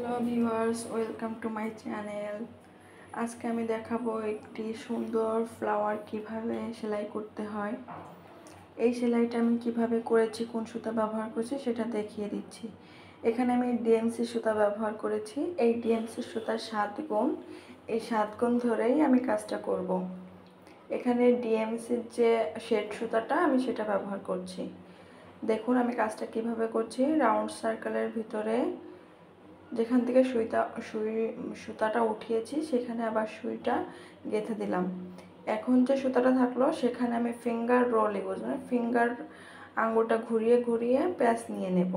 Hello viewers, welcome to my channel. আজকে আমি দেখাবো একটি সুন্দর ফ্লাওয়ার কিভাবে সেলাই করতে হয়। এই সেলাইটা আমি কিভাবে করেছি, কোন সুতা ব্যবহার করেছি সেটা দেখিয়ে দিচ্ছি। এখানে আমি ডিএমসি সুতা ব্যবহার করেছি। এই ডিএমসি সুতার 7 গুণ, এই 7 গুণ ধরেই আমি কাজটা করব। এখানে ডিএমসির যে শেড সুতাটা আমি সেটা ব্যবহার করছি। দেখুন আমি কাজটা কিভাবে করছি। রাউন্ড সার্কেলের ভিতরে যেখান থেকে সুতাটা উঠিয়েছি সেখানে আবার সুইটা গেঁথে দিলাম। এখন যে সুতাটা থাকলো সেখানে আমি ফিঙ্গার রোল মানে ফিঙ্গার আঙুলটা ঘুরিয়ে ঘুরিয়ে প্যাচ নিয়ে নেব।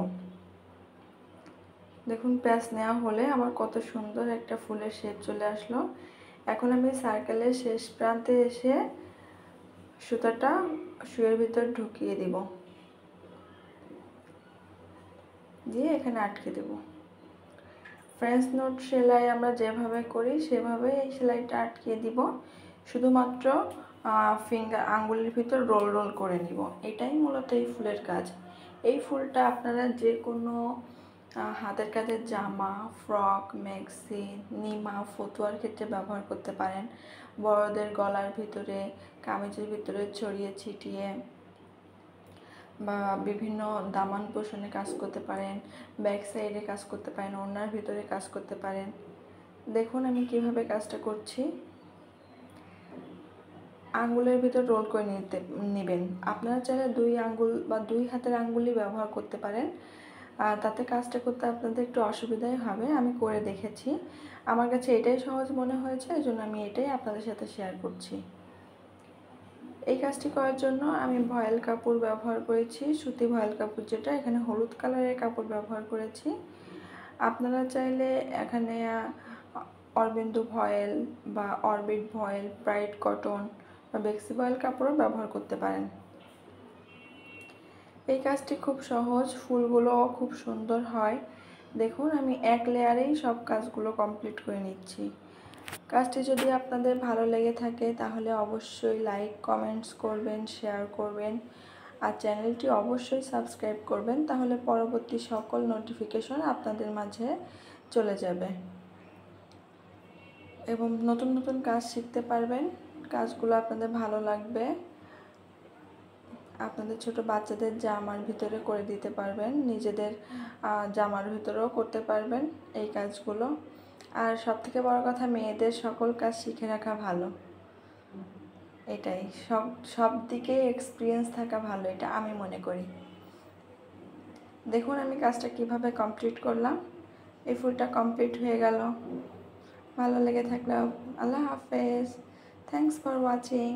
দেখুন প্যাচ নেওয়া হলে আমার কত সুন্দর একটা ফুলের শেপ চলে আসলো। এখন আমি সার্কেলের শেষ প্রান্তে এসে সুতাটা সুইয়ের ভিতর ঢুকিয়ে দিব, দিয়ে এখানে আটকে দেব। ফ্রেঞ্চ নোট সেলাই আমরা যেভাবে করি সেভাবে এই সেলাইটা আটকিয়ে দিব। শুধুমাত্র আঙ্গুলের ভিতর রোল রোল করে নিব। এটাই মূলত এই ফুলের কাজ। এই ফুলটা আপনারা যে কোনো হাতের কাজের জামা, ফ্রক, ম্যাক্সি, নিমা, ফতুয়ার ক্ষেত্রে ব্যবহার করতে পারেন। বড়দের গলার ভিতরে, কামিজের ভিতরে ছড়িয়ে ছিটিয়ে বা বিভিন্ন দামান পোষণে কাজ করতে পারেন, ব্যাক সাইডে কাজ করতে পারেন, ওড়নার ভিতরে কাজ করতে পারেন। দেখুন আমি কিভাবে কাজটা করছি। আঙ্গুলের ভিতর রোল করে নেবেন। আপনারা চাইলে 2 আঙ্গুল বা 2 হাতের আঙ্গুলই ব্যবহার করতে পারেন। তাতে কাজটা করতে আপনাদের একটু অসুবিধাই হবে। আমি করে দেখেছি, আমার কাছে এটাই সহজ মনে হয়েছে, এই জন্য আমি এটাই আপনাদের সাথে শেয়ার করছি। এই কাজটি করার জন্য আমি ভয়েল কাপড় ব্যবহার করেছি, সুতি ভয়েল কাপড়, যেটা এখানে হলুদ কালারের কাপড় ব্যবহার করেছি। আপনারা চাইলে এখানে অরবিন্দু ভয়েল বা অরবিট ভয়েল, ব্রাইট কটন বা বেক্সি ভয়েল কাপড়ও ব্যবহার করতে পারেন। এই কাজটি খুব সহজ, ফুলগুলো খুব সুন্দর হয়। দেখুন আমি এক লেয়ারেই সব কাজগুলো কমপ্লিট করে নিচ্ছি। কাজটি যদি আপনাদের ভালো লেগে থাকে তাহলে অবশ্যই লাইক, কমেন্টস করবেন, শেয়ার করবেন আর চ্যানেলটি অবশ্যই সাবস্ক্রাইব করবেন, তাহলে পরবর্তী সকল নোটিফিকেশন আপনাদের মাঝে চলে যাবে এবং নতুন নতুন কাজ শিখতে পারবেন। কাজগুলো আপনাদের ভালো লাগবে। আপনাদের ছোট বাচ্চাদের জামার ভিতরে করে দিতে পারবেন, নিজেদের জামার ভিতরেও করতে পারবেন এই কাজগুলো। আর সবথেকে বড় কথা, মেয়েদের সকল কাজ শিখে রাখা ভালো। এটাই সব দিকে এক্সপিরিয়েন্স থাকা ভালো, এটা আমি মনে করি। দেখুন আমি কাজটা কিভাবে কমপ্লিট করলাম। এই ফুলটা কমপ্লিট হয়ে গেল। ভালো লেগে থাকলে আল্লাহ হাফেজ। Thanks for watching.